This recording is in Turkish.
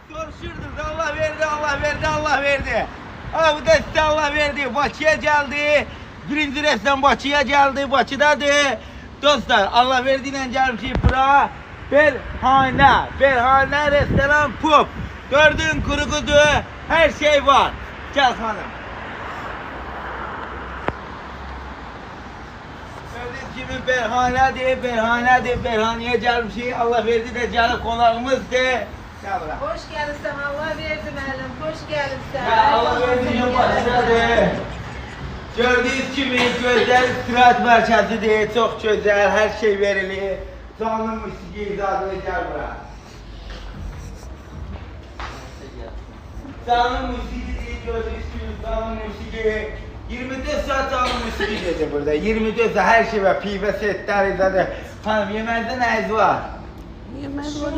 Soruşurdunuz, Allah verdi, Allah verdi, Allah verdi. Ha, bu da size Allah verdi. Bakıya geldi. Birinci restoran Bakıya geldi. Bakıdadır. Dostlar, Allah verdiğiyle gelmişik bura. Berhane restoran pub. Gördüğün kurukudu, her şey var. Gel hanım. Gördüğünüz gibi Berhane'dir. Berhane'ye gelmişik. Allah verdi de gelip konağımızdır. Gel bura. Hoş gelirsen Allah verdi müəllim. Hoş gelirsen. Ya Allah verdiğine başladı. Gördüğünüz gibi güzel istirahat merkezidir. Çok güzel, her şey verilir. Canlı müziği izahını gel bura. Canlı müziği değil, gördüğünüz gibi canlı müziği. 24 saat canlı müziği dedi burada. 24 saat her şey var. Pive setler izahı. Hanım yemekte neyiz var? Yemək var.